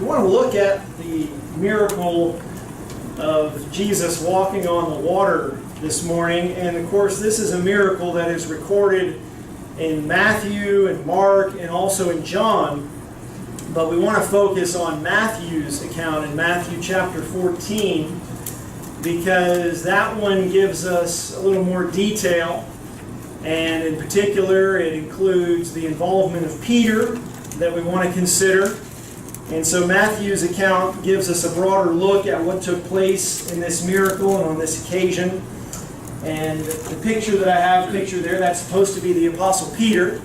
We want to look at the miracle of Jesus walking on the water this morning. And of course, this is a miracle that is recorded in Matthew and Mark and also in John. But we want to focus on Matthew's account in Matthew chapter 14, because that one gives us a little more detail. And in particular, it includes the involvement of Peter that we want to consider. And so Matthew's account gives us a broader look at what took place in this miracle and on this occasion. And the picture that I have pictured there, that's supposed to be the Apostle Peter.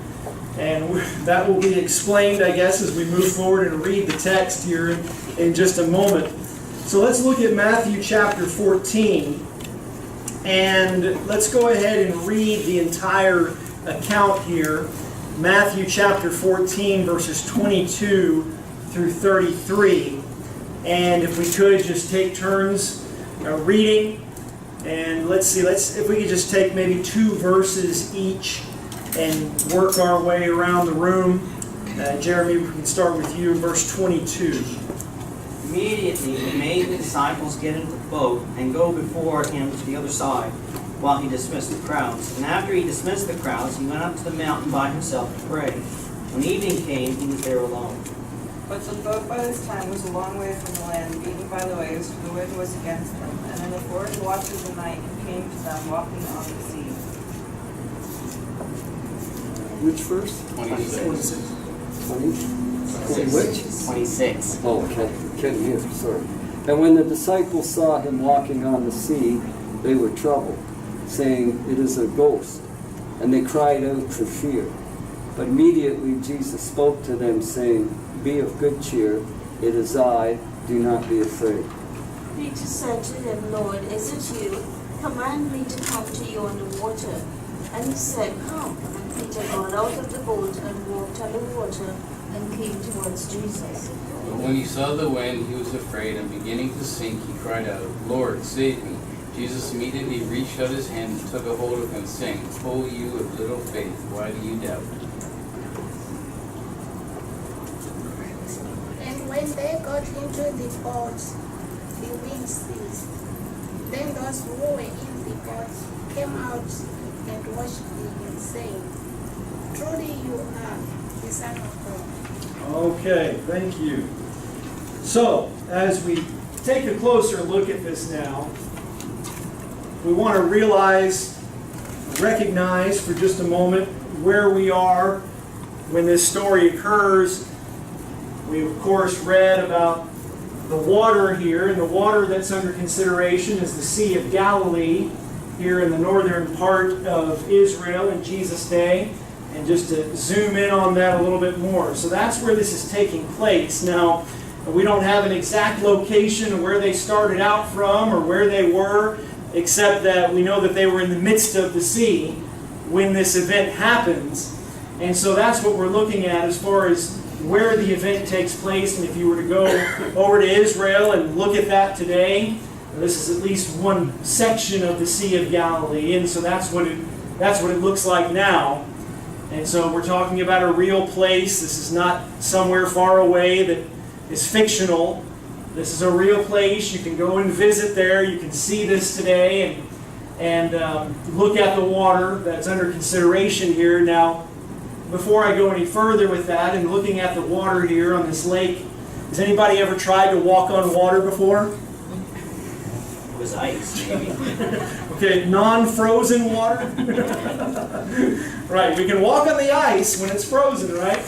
And that will be explained, I guess, as we move forward and read the text here in just a moment. So let's look at Matthew chapter 14. And let's go ahead and read the entire account here. Matthew chapter 14, verses 22 through 33. And if we could just take turns reading. And let's see, if we could just take maybe 2 verses each and work our way around the room. Jeremy, we can start with you in verse 22. Immediately he made the disciples get into the boat and go before him to the other side, while he dismissed the crowds. And after he dismissed the crowds, he went up to the mountain by himself to pray. When evening came, he was there alone. But the boat by this time was a long way from the land, beaten by the waves, for the wind was against them. And in the 4th watch of the night he came to them walking on the sea. Which verse? 26. 20? Which? 26. Oh, okay. Couldn't hear, sorry. And when the disciples saw him walking on the sea, they were troubled, saying, "It is a ghost." And they cried out for fear. But immediately Jesus spoke to them, saying, "Be of good cheer, it is I, do not be afraid." Peter said to him, "Lord, is it you? Command me to come to you on the water." And he said, "Come." And Peter got out of the boat and walked on the water and came towards Jesus. But when he saw the wind, he was afraid, and beginning to sink, he cried out, "Lord, save me." Jesus immediately reached out his hand and took a hold of him, saying, "O you of little faith, why do you doubt?" And when they got into the boat, the wind ceased. Then those who were in the boat came out and worshipped him, saying, "Truly you are the Son of God." Okay, thank you. So, as we take a closer look at this now, we want to recognize for just a moment where we are when this story occurs. We, of course, read about the water here, and the water that's under consideration is the Sea of Galilee here in the northern part of Israel in Jesus' day. And just to zoom in on that a little bit more. So that's where this is taking place. Now, we don't have an exact location of where they started out from or where they were, except that we know that they were in the midst of the sea when this event happens. And so that's what we're looking at as far as where the event takes place. And if you were to go over to Israel and look at that today, this is at least one section of the Sea of Galilee. And so that's what it looks like now. And so we're talking about a real place. This is not somewhere far away that is fictional. This is a real place. You can go and visit there. You can see this today and look at the water that's under consideration here. Now, before I go any further with that and looking at the water here on this lake, has anybody ever tried to walk on water before? It was ice, maybe. Okay, non-frozen water? Right, we can walk on the ice when it's frozen, right?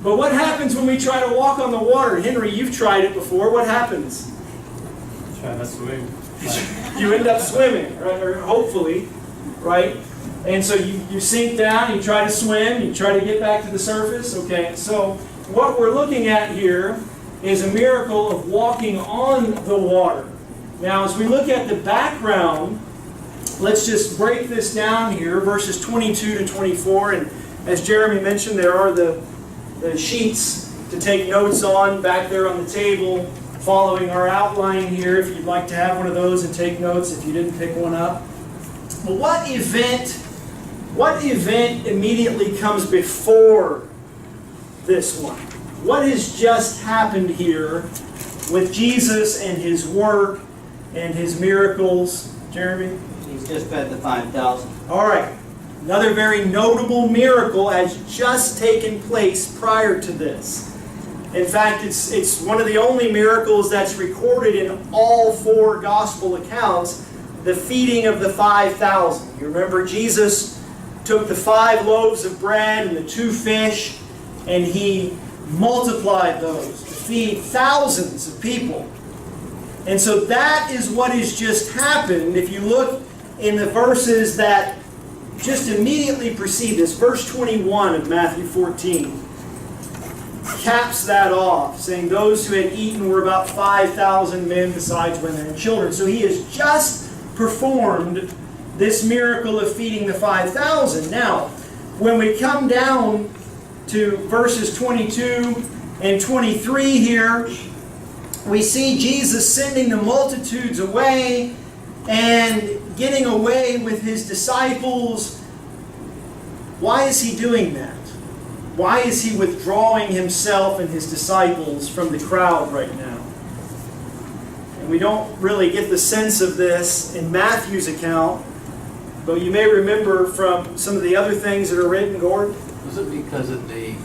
But what happens when we try to walk on the water? Henry, you've tried it before. What happens? Trying to swim. You end up swimming, right? Or hopefully, right? And so you sink down, you try to swim, you try to get back to the surface. Okay, so what we're looking at here is a miracle of walking on the water. Now, as we look at the background, let's just break this down here, verses 22 to 24. And as Jeremy mentioned, there are the sheets to take notes on back there on the table, following our outline here, if you'd like to have one of those and take notes if you didn't pick one up. But what event immediately comes before this one? what has just happened here with Jesus and his work and his miracles? Jeremy? He's just fed the 5,000. All right. Another very notable miracle has just taken place prior to this. In fact, it's one of the only miracles that's recorded in all 4 gospel accounts, the feeding of the 5,000. You remember Jesus took the 5 loaves of bread and the 2 fish, and he multiplied those to feed thousands of people. And so that is what has just happened. If you look in the verses that just immediately precede this, verse 21 of Matthew 14 caps that off, saying those who had eaten were about 5,000 men besides women and children. So he has just performed this miracle of feeding the 5,000. Now, when we come down to verses 22 and 23 here, we see Jesus sending the multitudes away and getting away with his disciples. Why is he doing that? Why is he withdrawing himself and his disciples from the crowd right now? And we don't really get the sense of this in Matthew's account, but you may remember from some of the other things that are written, Gord. Was it because they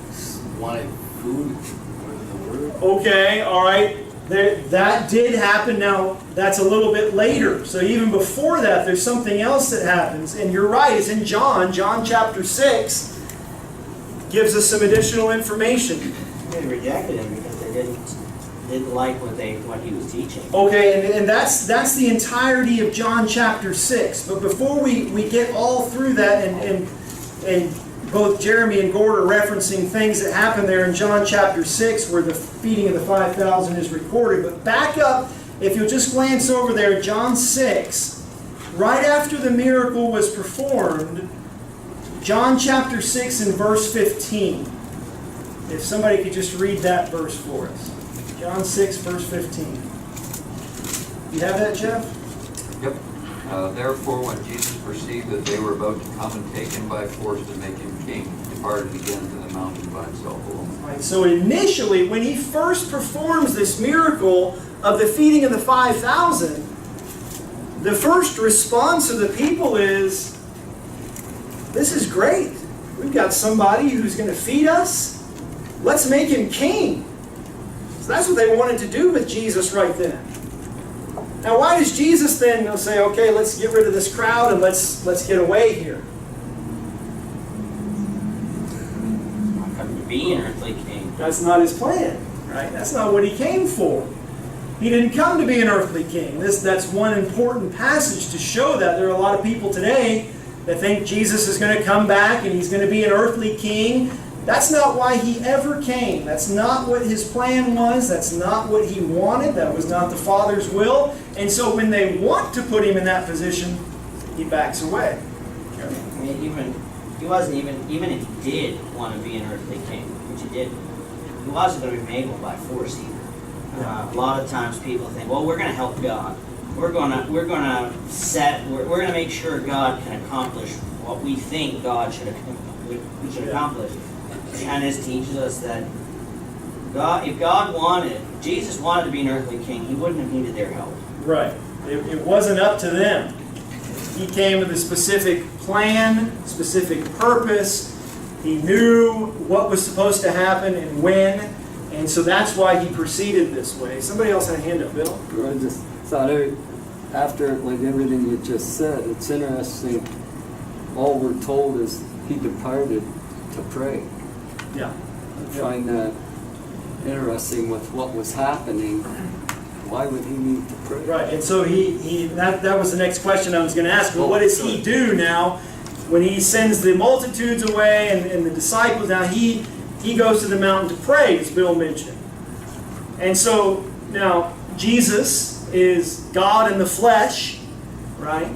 wanted food more than the word? Okay, all right. That did happen. Now, that's a little bit later. So even before that, there's something else that happens. And you're right, it's in John chapter 6 gives us some additional information. They rejected him because they didn't like what he was teaching. Okay, and that's the entirety of John chapter 6. But before we get all through that, and both Jeremy and Gord are referencing things that happen there in John chapter 6 where the feeding of the 5,000 is recorded. But back up, if you'll just glance over there, John 6, right after the miracle was performed, John chapter 6 and verse 15. If somebody could just read that verse for us. John 6, verse 15. You have that, Jeff? Yep. Therefore, when Jesus perceived that they were about to come and take him by force to make him king, he departed again to the mountain by himself alone. Right, so initially, when he first performs this miracle of the feeding of the 5,000, the first response of the people is, this is great. We've got somebody who's going to feed us. Let's make him king. So that's what they wanted to do with Jesus right then. Now, why does Jesus then say, okay, let's get rid of this crowd and let's get away here? Not coming to be an earthly king. That's not his plan, right? That's not what he came for. He didn't come to be an earthly king. That's one important passage to show that. There are a lot of people today that think Jesus is going to come back and he's going to be an earthly king. That's not why he ever came. That's not what his plan was. That's not what he wanted. That was not the Father's will. And so when they want to put him in that position, he backs away. I mean, he wasn't even if he did want to be an earthly king, which he didn't, he wasn't going to be made one by force either. A lot of times people think, well, we're going to help God. We're going to make sure God can accomplish what we think God should accomplish. And this teaches us that if Jesus wanted to be an earthly king, he wouldn't have needed their help. Right. It wasn't up to them. He came with a specific plan, specific purpose. He knew what was supposed to happen and when. And so that's why he proceeded this way. Somebody else had a hand up, Bill? I just thought, after like everything you just said, it's interesting. All we're told is he departed to pray. Yeah. I find that interesting with what was happening. Why would he need to pray? Right. And so that was the next question I was going to ask. Well, what does he do now when he sends the multitudes away and the disciples? Now he goes to the mountain to pray, as Bill mentioned. And so now Jesus is God in the flesh, right?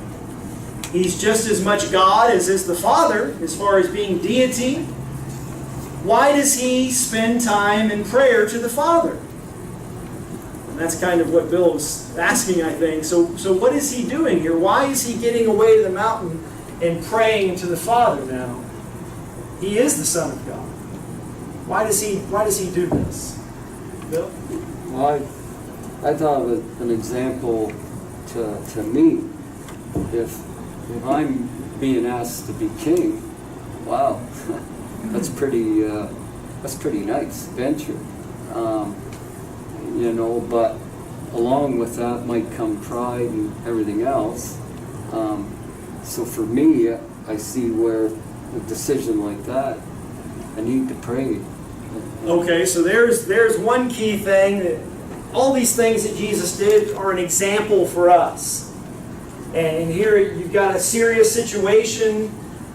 He's just as much God as is the Father as far as being deity. Why does he spend time in prayer to the Father? And that's kind of what Bill was asking, I think. So what is he doing here? Why is he getting away to the mountain and praying to the Father now? He is the Son of God. Why does he do this? Bill? Well, I thought of an example to me. If I'm being asked to be king, wow, that's pretty nice venture. But along with that might come pride and everything else. So for me, I see where a decision like that, I need to pray. Okay, so there's one key thing that all these things that Jesus did are an example for us. And here you've got a serious situation,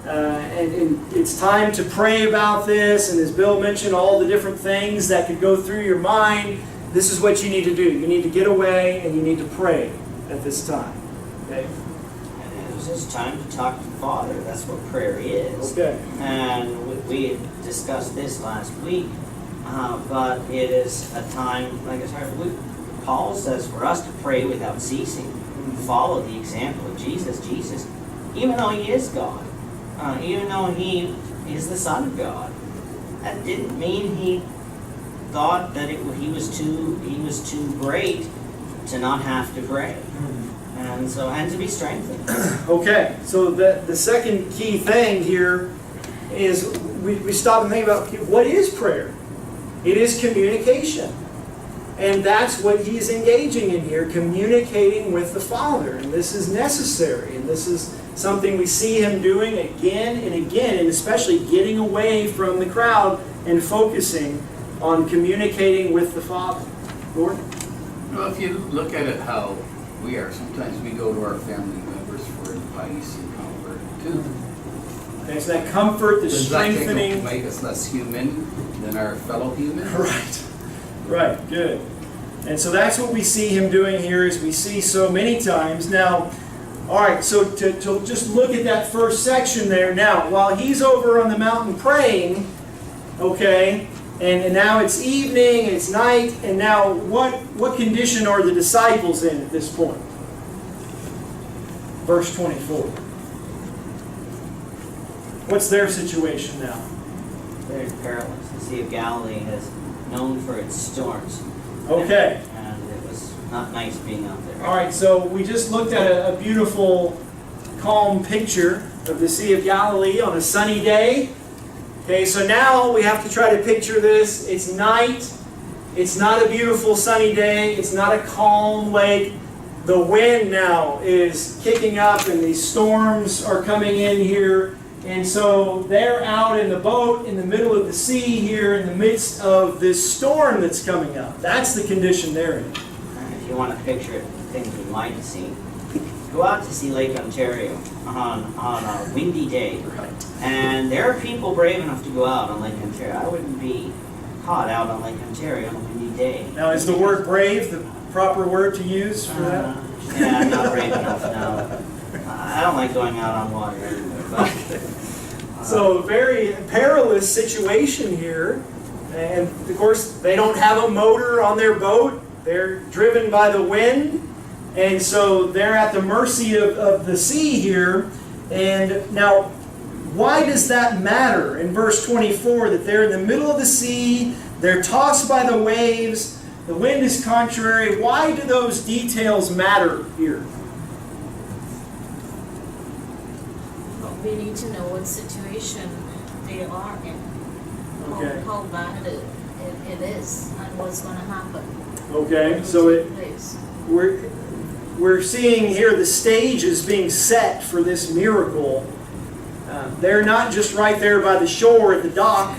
and it's time to pray about this. And as Bill mentioned, all the different things that could go through your mind. This is what you need to do. You need to get away and you need to pray at this time. Okay? And it was just time to talk to the Father. That's what prayer is. Okay. And we had discussed this last week, but it is a time, like I said, Paul says for us to pray without ceasing. Follow the example of Jesus. Jesus, even though he is God, even though he is the Son of God, that didn't mean he thought that he was too great to not have to pray, and to be strengthened. Okay, so the second key thing here is we stop and think about what is prayer. It is communication. And that's what he's engaging in here, communicating with the Father. And this is necessary. And this is something we see him doing again and again, and especially getting away from the crowd and focusing on communicating with the Father. Lord? Well, if you look at it how we are, sometimes we go to our family members for advice and comfort too. Okay, so that comfort, the Does that strengthening. make us less human than our fellow humans? Right. Right, good. And so that's what we see him doing here, as we see so many times. Now, all right, so to just look at that first section there. Now, while he's over on the mountain praying, okay, and now it's evening, it's night, and now what condition are the disciples in at this point? Verse 24. What's their situation now? Very perilous. The Sea of Galilee is known for its storms. Okay. And it was not nice being out there. All right, so we just looked at a beautiful, calm picture of the Sea of Galilee on a sunny day. Okay, so now we have to try to picture this. It's night. It's not a beautiful sunny day. It's not a calm lake. The wind now is kicking up and these storms are coming in here. And so they're out in the boat in the middle of the sea here in the midst of this storm that's coming up. That's the condition they're in. And if you want to picture things we might have seen, go out to see Lake Ontario on a windy day. Right. And there are people brave enough to go out on Lake Ontario. I wouldn't be caught out on Lake Ontario on a windy day. Now, is the word brave the proper word to use for that? Yeah, I'm not brave enough now. I don't like going out on water anyway, but... So, very perilous situation here. And, of course, they don't have a motor on their boat. They're driven by the wind. And so they're at the mercy of the sea here. And now, why does that matter in verse 24? That they're in the middle of the sea, they're tossed by the waves, the wind is contrary. Why do those details matter here? We need to know what situation they are in, Okay. how bad it is, and what's going to happen. Okay, so Place. we're seeing here the stage is being set for this miracle. They're not just right there by the shore at the dock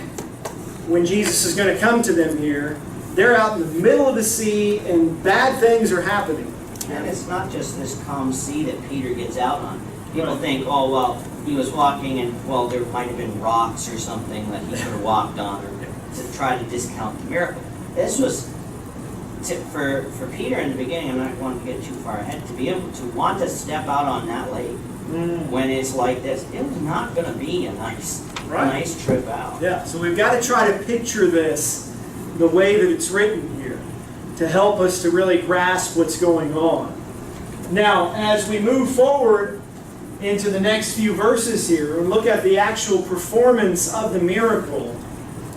when Jesus is going to come to them here. They're out in the middle of the sea and bad things are happening. And it's not just this calm sea that Peter gets out on. People Right. think, oh, well, he was walking and, well, there might have been rocks or something that he could have walked on, or to try to discount the miracle. This was, for Peter in the beginning, I'm not going to get too far ahead, to be able to want to step out on that lake when it's like this, it was not going to be a nice trip out. Yeah, so we've got to try to picture this the way that it's written here to help us to really grasp what's going on. Now, as we move forward into the next few verses here and look at the actual performance of the miracle,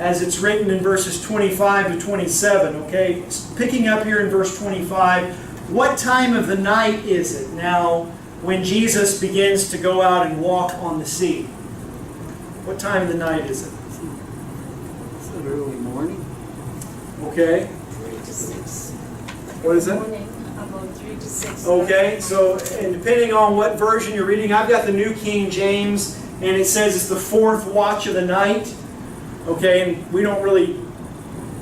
as it's written in verses 25 to 27. Okay, picking up here in verse 25, what time of the night is it now when Jesus begins to go out and walk on the sea? What time of the night is it? Is it early morning? Okay. 3 to 6. What is it? Morning, about 3 to 6. Okay, so and depending on what version you're reading, I've got the New King James, and it says it's the 4th watch of the night. Okay, and we don't really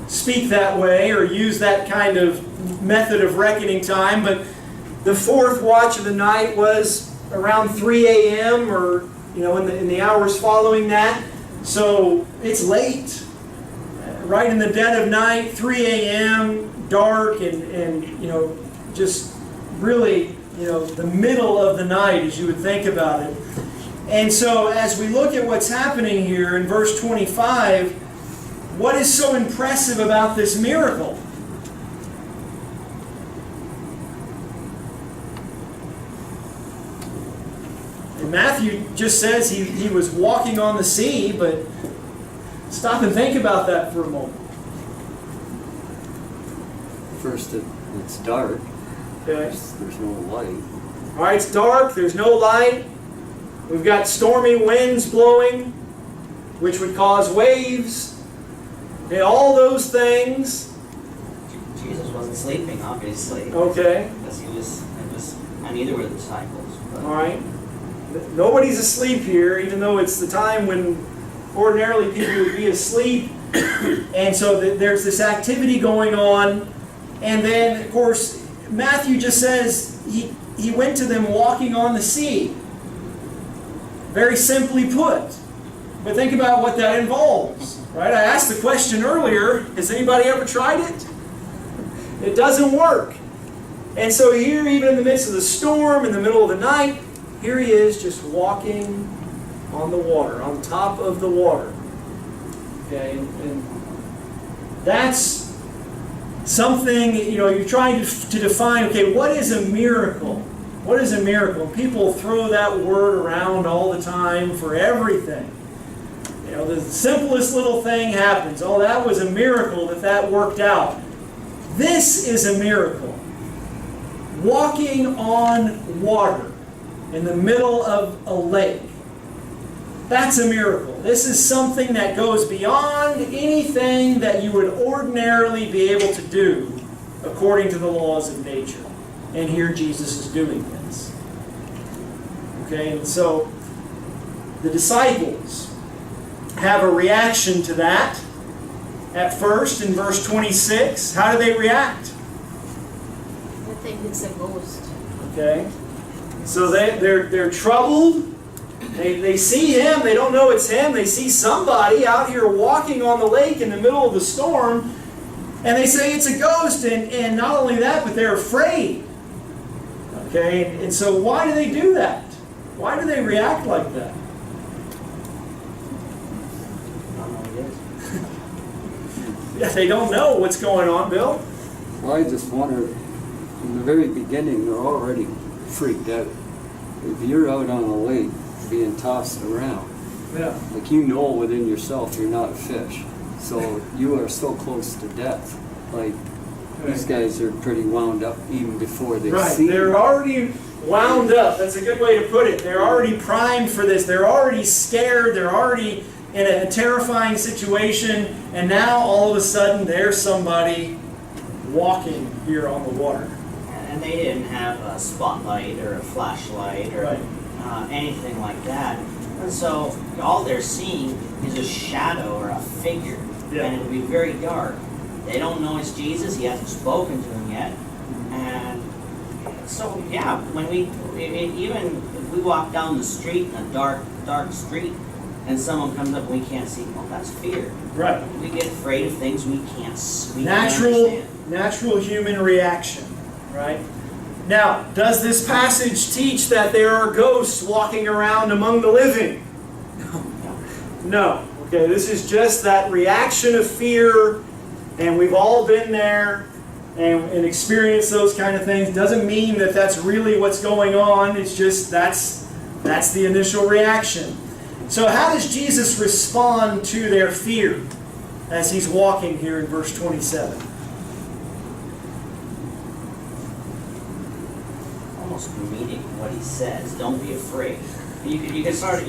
speak that way or use that kind of method of reckoning time, but the 4th watch of the night was around 3 a.m. or in the hours following that. So it's late, right in the dead of night, 3 a.m., dark, and just really the middle of the night as you would think about it. And so as we look at what's happening here in verse 25, what is so impressive about this miracle? And Matthew just says he was walking on the sea, but stop and think about that for a moment. First, it's dark. Okay. There's no light. All right, it's dark. There's no light. We've got stormy winds blowing, which would cause waves. And all those things. Jesus wasn't sleeping, obviously. Okay. Because and neither were the disciples. But. All right. Nobody's asleep here, even though it's the time when ordinarily people would be asleep. And so there's this activity going on. And then, of course, Matthew just says he went to them walking on the sea. Very simply put. But think about what that involves. Right? I asked the question earlier, has anybody ever tried it? It doesn't work. And so here, even in the midst of the storm, in the middle of the night, here he is just walking on the water, on top of the water. Okay, and that's something, you're trying to define, okay, what is a miracle? What is a miracle? People throw that word around all the time for everything. The simplest little thing happens. Oh, that was a miracle that worked out. This is a miracle. Walking on water in the middle of a lake. That's a miracle. This is something that goes beyond anything that you would ordinarily be able to do according to the laws of nature. And here Jesus is doing this. Okay, and so the disciples have a reaction to that. At first, in verse 26, how do they react? I think it's a ghost. Okay, so they're troubled. They see him. They don't know it's him. They see somebody out here walking on the lake in the middle of the storm, and they say it's a ghost. And not only that, but they're afraid. Okay, and so why do they do that? Why do they react like that? Yeah, they don't know what's going on, Bill. Well, I just wonder, in the very beginning, they're already freaked out. If you're out on a lake being tossed around, Yeah. like within yourself you're not a fish. So you are so close to death. Like, these guys are pretty wound up even before they Right. see They're already wound up. That's a good way to put it. They're already primed for this. They're already scared. They're already in a terrifying situation. And now, all of a sudden, there's somebody walking here on the water. And they didn't have a spotlight or a flashlight or Right. anything like that. And so all they're seeing is a shadow or a figure. Yeah. And it would be very dark. They don't know it's Jesus. He hasn't spoken to them yet. And so, yeah, when even if we walk down the street in a dark street and someone comes up and we can't see, well, that's fear. Right. We get afraid of things we can't understand. Natural human reaction. Right? Now, does this passage teach that there are ghosts walking around among the living? No. Okay, this is just that reaction of fear, and we've all been there and experienced those kind of things. Doesn't mean that that's really what's going on. It's just that's the initial reaction. So how does Jesus respond to their fear? as he's walking here in verse 27? Almost reading what he says. Don't be afraid. You can sort of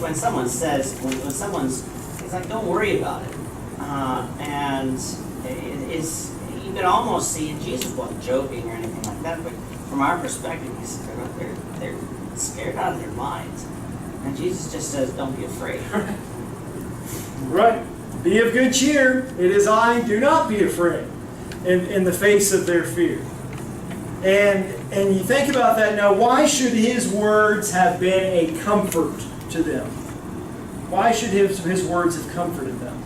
when someone says when someone's it's like don't worry about it, and it's you can almost see and Jesus wasn't joking or anything like that, but from our perspective, they're scared out of their minds, and Jesus just says don't be afraid. Right. Be of good cheer. It is I. Do not be afraid. In the face of their fear. And you think about that now, why should his words have been a comfort to them? Why should his words have comforted them?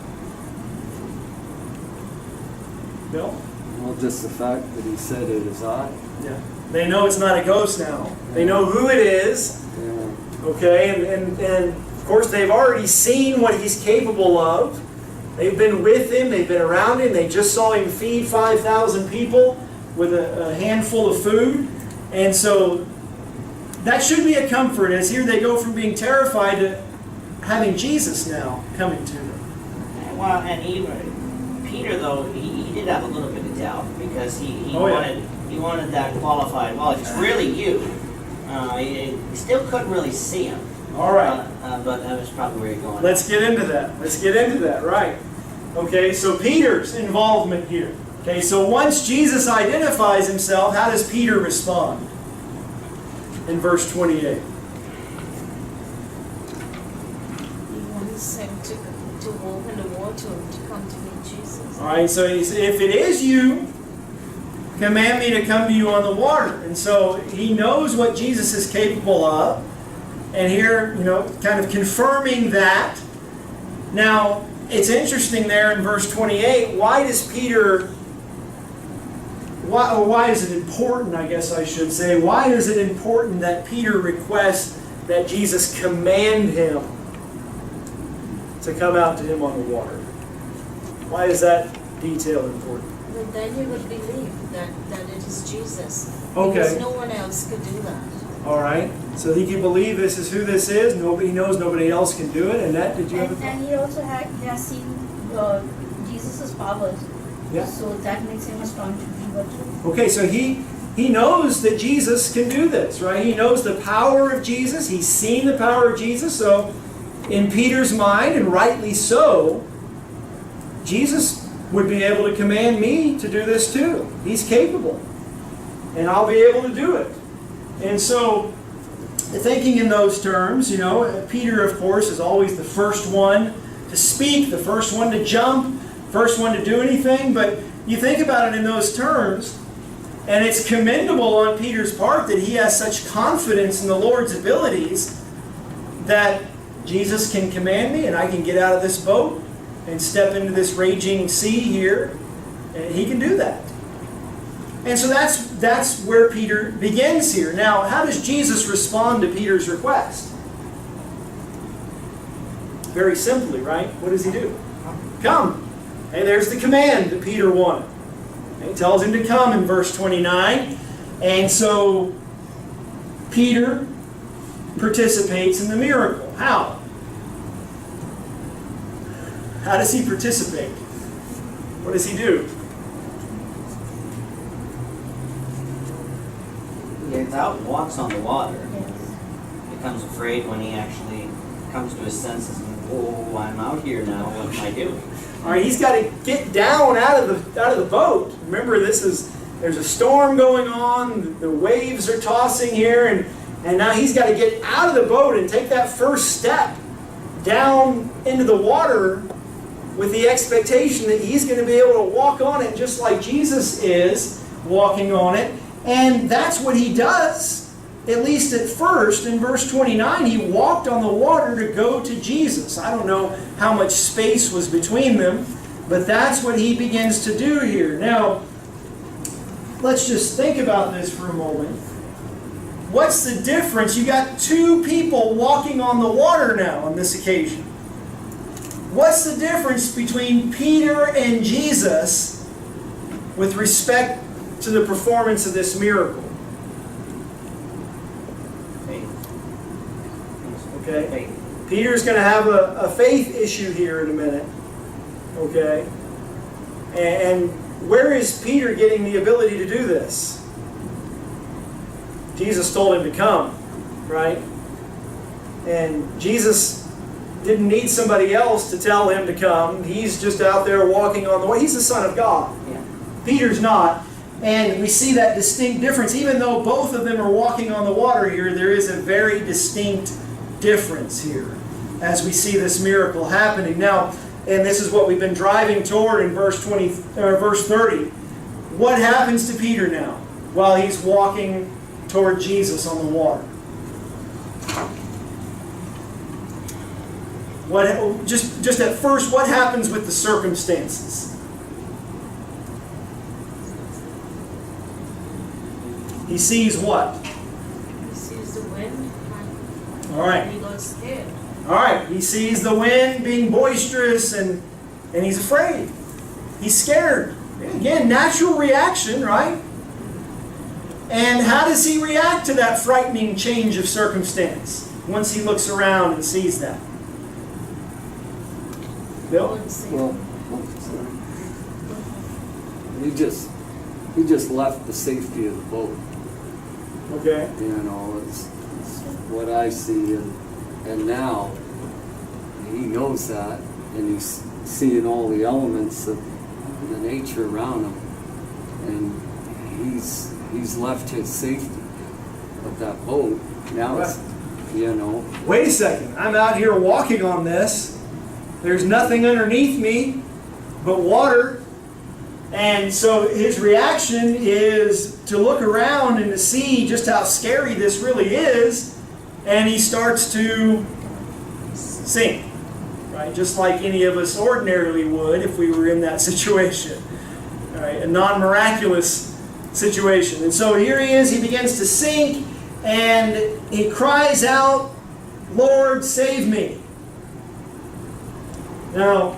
Bill? Well, just the fact that he said it is I. Yeah. They know it's not a ghost now. They know who it is. Yeah. Okay, and of course they've already seen what he's capable of. They've been with him, they've been around him, they just saw him feed 5,000 people with a handful of food. And so that should be a comfort, as here they go from being terrified to having Jesus now coming to them. Well, and even Peter, though, he did have a little bit of doubt because he wanted that qualified. Well, if it's really you, he still couldn't really see him. All right. But that was probably where you're going. Let's get into that. Right. Okay, so Peter's involvement here. Okay, so once Jesus identifies himself, how does Peter respond? In verse 28. He wants him to walk in the water to come to meet Jesus. All right, so he said, if it is you, command me to come to you on the water. And so he knows what Jesus is capable of. And here, kind of confirming that. Now, it's interesting there in verse 28, why is it important, I guess I should say, why is it important that Peter requests that Jesus command him to come out to him on the water? Why is that detail important? But then you would believe that it is Jesus. Okay. Because no one else could do that. All right. So he can believe this is who this is. Nobody knows. Nobody else can do it. And that, did you have a thought? And he also has seen Jesus' powers. Yeah. So that makes him a strong believer too. Okay, so he knows that Jesus can do this, right? He knows the power of Jesus. He's seen the power of Jesus. So in Peter's mind, and rightly so, Jesus would be able to command me to do this too. He's capable. And I'll be able to do it. And so, thinking in those terms, Peter, of course, is always the first one to speak, the first one to jump, first one to do anything. But you think about it in those terms, and it's commendable on Peter's part that he has such confidence in the Lord's abilities that Jesus can command me and I can get out of this boat and step into this raging sea here. And he can do that. And so that's where Peter begins here. Now, how does Jesus respond to Peter's request? Very simply, right? What does he do? Come. And there's the command that Peter wanted. And he tells him to come in verse 29. And so Peter participates in the miracle. How? How does he participate? What does he do? He gets out and walks on the water. Becomes afraid when he actually comes to his senses and, whoa, I'm out here now. What am I doing? All right, he's got to get down out of the boat. Remember, there's a storm going on. The waves are tossing here, and now he's got to get out of the boat and take that first step down into the water with the expectation that he's going to be able to walk on it just like Jesus is walking on it. And that's what he does, at least at first. In verse 29, he walked on the water to go to Jesus. I don't know how much space was between them, but that's what he begins to do here. Now, let's just think about this for a moment. What's the difference? You got two people walking on the water now on this occasion. What's the difference between Peter and Jesus with respect to the performance of this miracle? Faith. Okay. Faith. Peter's going to have a faith issue here in a minute. Okay? And where is Peter getting the ability to do this? Jesus told him to come, right? And Jesus didn't need somebody else to tell him to come. He's just out there walking on the way. He's the Son of God. Yeah. Peter's not. And we see that distinct difference. Even though both of them are walking on the water here, there is a very distinct difference here as we see this miracle happening. Now, and this is what we've been driving toward in verse 30. What happens to Peter now while he's walking toward Jesus on the water? Just at first, what happens with the circumstances? He sees what? He sees the wind All right. and he got scared. All right. He sees the wind being boisterous and he's afraid. He's scared. Again, natural reaction, right? And how does he react to that frightening change of circumstance once he looks around and sees that? Bill? Well, he just left the safety of the boat. Okay. You know, it's what I see, and now he knows that, and he's seeing all the elements of the nature around him, and he's left his safety of that boat. Now it's, you know. Wait a second. I'm out here walking on this. There's nothing underneath me but water. And so his reaction is to look around and to see just how scary this really is. And he starts to sink. Right? Just like any of us ordinarily would if we were in that situation. Right? A non-miraculous situation. And so here he is. He begins to sink. And he cries out, "Lord, save me." Now,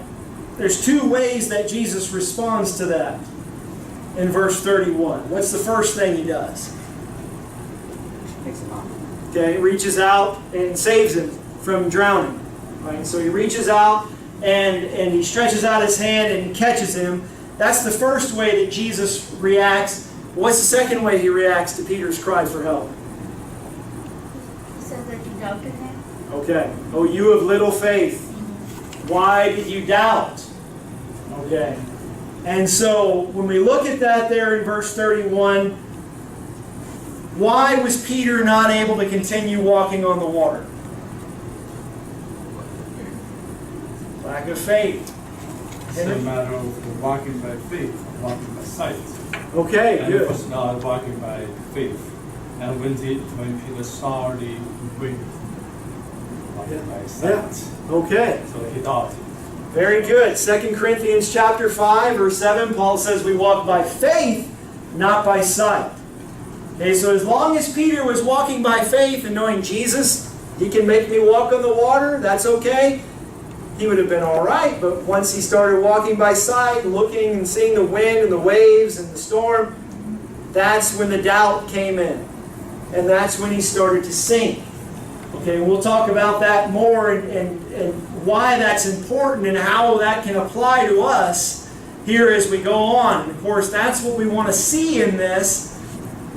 there's two ways that Jesus responds to that in verse 31. What's the first thing he does? Picks him up. Okay, he reaches out and saves him from drowning. Right? So he reaches out and he stretches out his hand and catches him. That's the first way that Jesus reacts. What's the second way he reacts to Peter's cry for help? He said that he doubted him. Okay. Oh, you of little faith. Why did you doubt? Okay. And so when we look at that there in verse 31, why was Peter not able to continue walking on the water? Lack of faith. It's a matter of walking by faith, walking by sight. Okay, And good. it was not walking by faith. And when Peter saw the wind, walking by sight, Okay. so he doubted. Very good. 2 Corinthians chapter 5, verse 7, Paul says we walk by faith, not by sight. Okay, so as long as Peter was walking by faith and knowing Jesus, he can make me walk on the water, that's okay, he would have been all right. But once he started walking by sight, looking and seeing the wind and the waves and the storm, that's when the doubt came in. And that's when he started to sink. Okay, we'll talk about that more and why that's important and how that can apply to us here as we go on. And of course, that's what we want to see in this.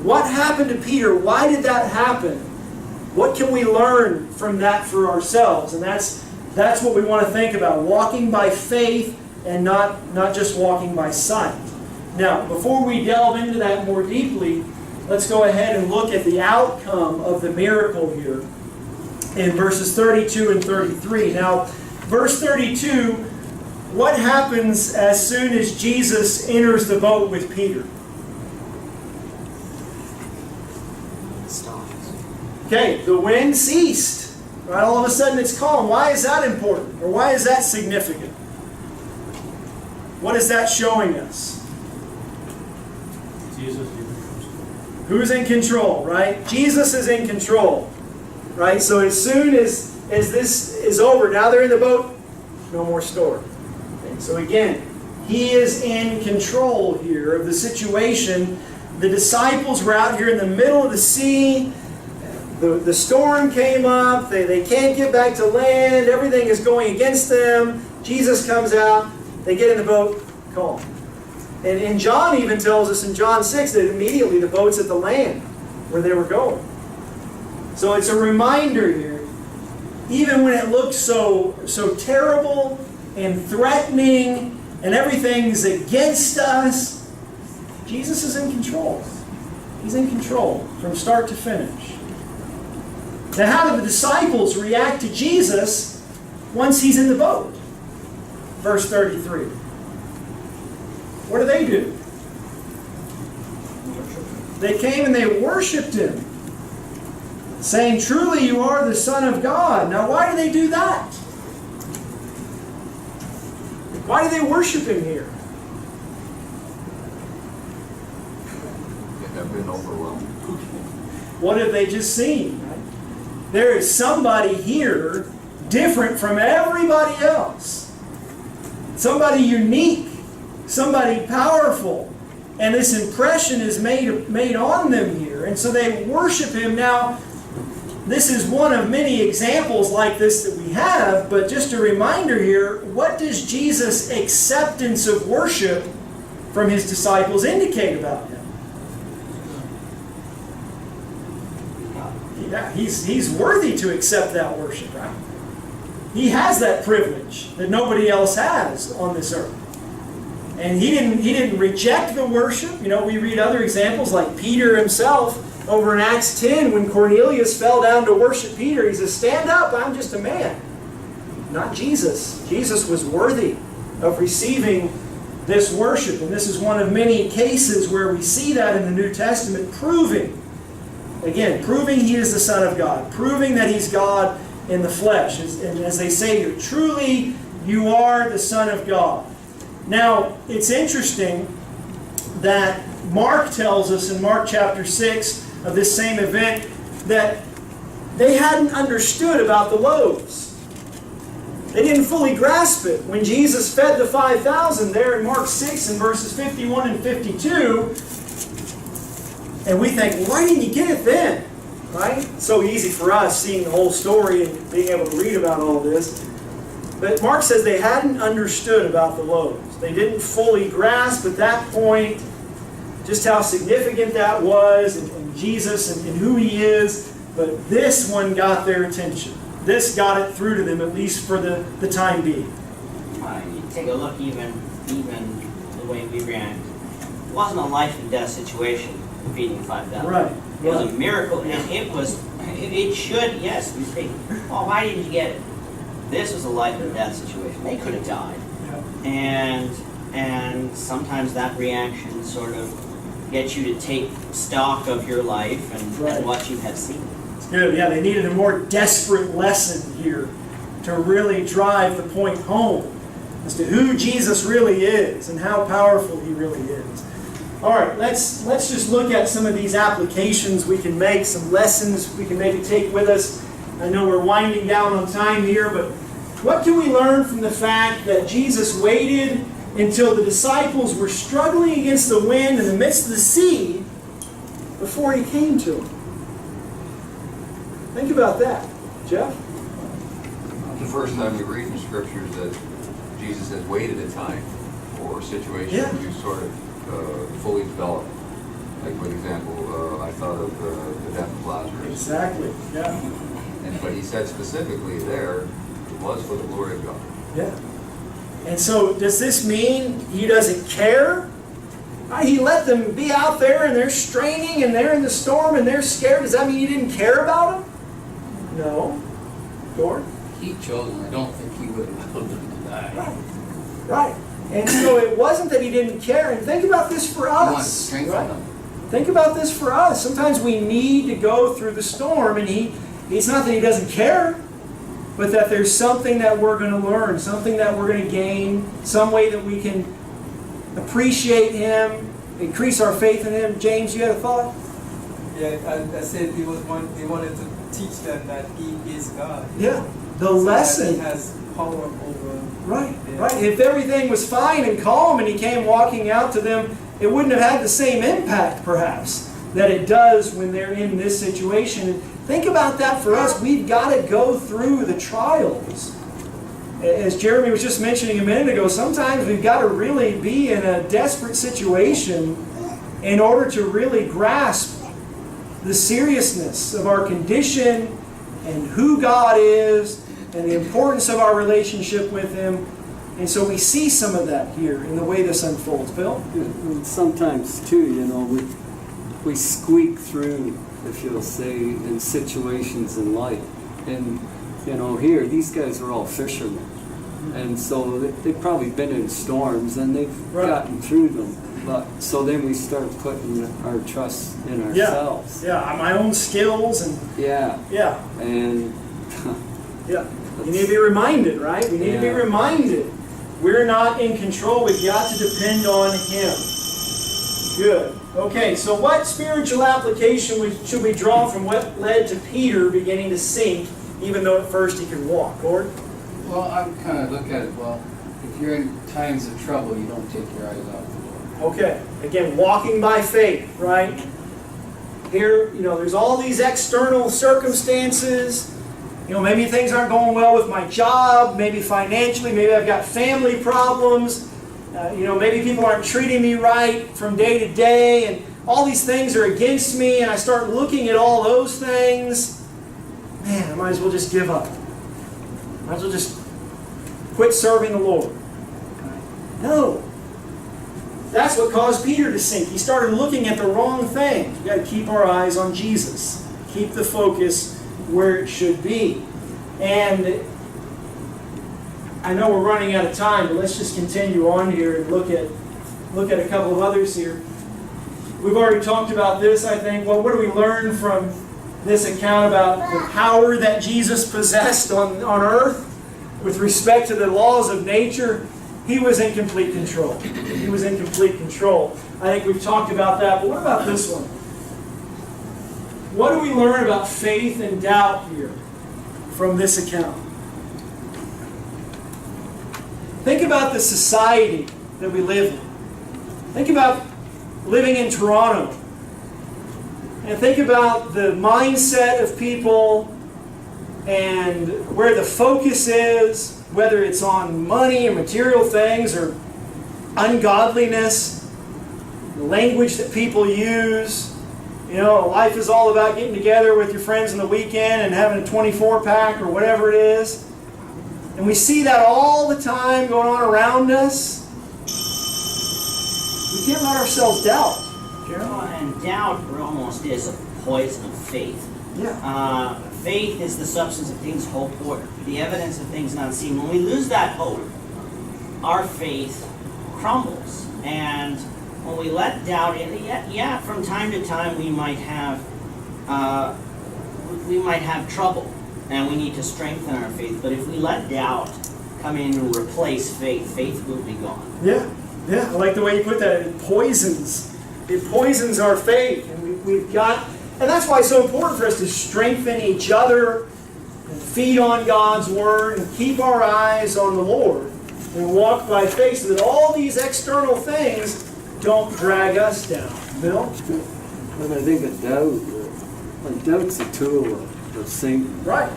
What happened to Peter? Why did that happen? What can we learn from that for ourselves? And that's what we want to think about. Walking by faith and not just walking by sight. Now, before we delve into that more deeply, let's go ahead and look at the outcome of the miracle here in verses 32 and 33. Now, verse 32, what happens as soon as Jesus enters the boat with Peter? Okay, the wind ceased. Right, all of a sudden it's calm. Why is that important? Or why is that significant? What is that showing us? Jesus is in control. Who's in control, right? Jesus is in control. Right? So as soon as this is over, now they're in the boat, no more storm. Okay, so again, he is in control here of the situation. The disciples were out here in the middle of the sea. The storm came up, they can't get back to land, everything is going against them. Jesus comes out, they get in the boat, calm. And John even tells us in John 6 that immediately the boat's at the land where they were going. So it's a reminder here, even when it looks so terrible and threatening and everything's against us, Jesus is in control. He's in control from start to finish. Now, how do the disciples react to Jesus once he's in the boat? Verse 33. What do? They came and they worshipped him, saying, "Truly you are the Son of God." Now, why do they do that? Why do they worship him here? They have been overwhelmed. What have they just seen? There is somebody here different from everybody else. Somebody unique. Somebody powerful. And this impression is made on them here. And so they worship him. Now, this is one of many examples like this that we have, but just a reminder here, what does Jesus' acceptance of worship from his disciples indicate about him? Yeah, he's worthy to accept that worship, right? He has that privilege that nobody else has on this earth. And he didn't reject the worship. You know, we read other examples like Peter himself over in Acts 10 when Cornelius fell down to worship Peter. He says, "Stand up, I'm just a man." Not Jesus. Jesus was worthy of receiving this worship. And this is one of many cases where we see that in the New Testament, proving he is the Son of God, proving that he's God in the flesh. And as they say here, truly you are the Son of God. Now, it's interesting that Mark tells us in Mark chapter 6 of this same event that they hadn't understood about the loaves. They didn't fully grasp it. When Jesus fed the 5,000 there in Mark 6 and verses 51 and 52, and we think, well, why didn't you get it then? Right? It's so easy for us seeing the whole story and being able to read about all this. But Mark says they hadn't understood about the loaves. They didn't fully grasp at that point just how significant that was and Jesus and who he is. But this one got their attention. This got it through to them, at least for the time being. You take a look even the way we react. It wasn't a life and death situation feeding 5,000. Right. It was a miracle, and it should, yes, we say, well, why didn't you get it? This was a life and death situation. They could have died. Yeah. And sometimes that reaction sort of gets you to take stock of your life and what you have seen. It's good. Yeah, they needed a more desperate lesson here to really drive the point home as to who Jesus really is and how powerful he really is. All right, let's just look at some of these applications we can make, some lessons we can maybe take with us. I know we're winding down on time here, but what can we learn from the fact that Jesus waited until the disciples were struggling against the wind in the midst of the sea before he came to them? Think about that. Jeff? The first time we read in Scriptures that Jesus has waited a time for a situation to sort of fully develop. Like, for example, I thought of the death of Lazarus. Exactly, yeah. But he said specifically there, it was for the glory of God. Yeah. And so, does this mean he doesn't care? He let them be out there and they're straining and they're in the storm and they're scared. Does that mean he didn't care about them? No. Gordon? He chose them. I don't think he would have allowed them to die. Right. And so it wasn't that he didn't care. And think about this for us. He wanted to strengthen them. Think about this for us. Sometimes we need to go through the storm, and it's not that he doesn't care, but that there's something that we're going to learn, something that we're going to gain, some way that we can appreciate him, increase our faith in him. James, you had a thought? Yeah, I said he wanted to teach them that he is God. Yeah, the lesson. He has power over. Right, right. If everything was fine and calm and he came walking out to them, it wouldn't have had the same impact, perhaps, that it does when they're in this situation. Think about that for us. We've got to go through the trials. As Jeremy was just mentioning a minute ago, sometimes we've got to really be in a desperate situation in order to really grasp the seriousness of our condition and who God is and the importance of our relationship with Him. And so we see some of that here in the way this unfolds. Bill? And sometimes too, we squeak through, if you'll say, in situations in life. And, here, these guys are all fishermen. And so they've probably been in storms and they've gotten through them. But so then we start putting our trust in ourselves. Yeah, my own skills and And you need to be reminded, right? We need to be reminded. We're not in control. We've got to depend on Him. Good. Okay, so what spiritual application should we draw from what led to Peter beginning to sink, even though at first he could walk? Gord? Well, I kind of look at it, if you're in times of trouble, you don't take your eyes off the Lord. Okay, again, walking by faith, right? Here, there's all these external circumstances. Maybe things aren't going well with my job, maybe financially, maybe I've got family problems. Maybe people aren't treating me right from day to day, and all these things are against me, and I start looking at all those things. Man, I might as well just give up. Might as well just quit serving the Lord. No. That's what caused Peter to sink. He started looking at the wrong things. We've got to keep our eyes on Jesus. Keep the focus where it should be. And I know we're running out of time, but let's just continue on here and look at a couple of others here. We've already talked about this, I think. Well, what do we learn from this account about the power that Jesus possessed on earth with respect to the laws of nature? He was in complete control. He was in complete control. I think we've talked about that, but what about this one? What do we learn about faith and doubt here from this account? Think about the society that we live in. Think about living in Toronto. And think about the mindset of people and where the focus is, whether it's on money or material things or ungodliness, the language that people use. Life is all about getting together with your friends on the weekend and having a 24-pack or whatever it is. And we see that all the time going on around us. We can't let ourselves doubt. And doubt almost is a poison of faith. Yeah. Faith is the substance of things hoped for, the evidence of things not seen. When we lose that hope, our faith crumbles. And when we let doubt in, from time to time we might have trouble, and we need to strengthen our faith. But if we let doubt come in and replace faith, faith will be gone. Yeah. I like the way you put that. It poisons our faith, and we've got. And that's why it's so important for us to strengthen each other and feed on God's Word and keep our eyes on the Lord and walk by faith so that all these external things don't drag us down. Bill? But I think doubt's a tool of Satan. Right.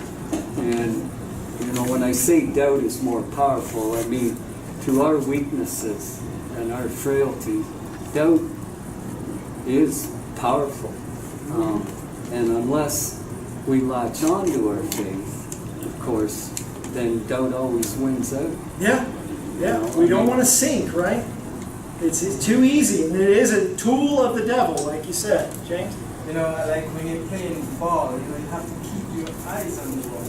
And, when I say doubt is more powerful, I mean to our weaknesses and our frailty, doubt is powerful. And unless we latch on to our faith, of course, then doubt always wins out. Yeah. We don't want to sink, right? It's too easy, and it is a tool of the devil, like you said. James? Like when you're playing ball, you have to keep your eyes on the ball.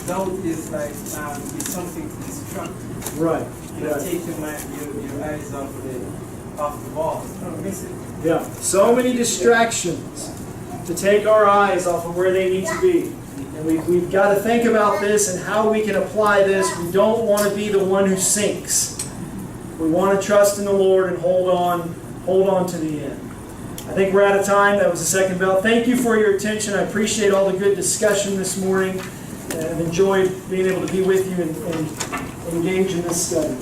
Doubt is like it's something destructive. Right. Take your eyes off the ball. Don't miss it. Yeah. So many distractions to take our eyes off of where they need to be. And we've got to think about this and how we can apply this. We don't want to be the one who sinks. We want to trust in the Lord and hold on to the end. I think we're out of time. That was the second bell. Thank you for your attention. I appreciate all the good discussion this morning. I've enjoyed being able to be with you and engage in this study.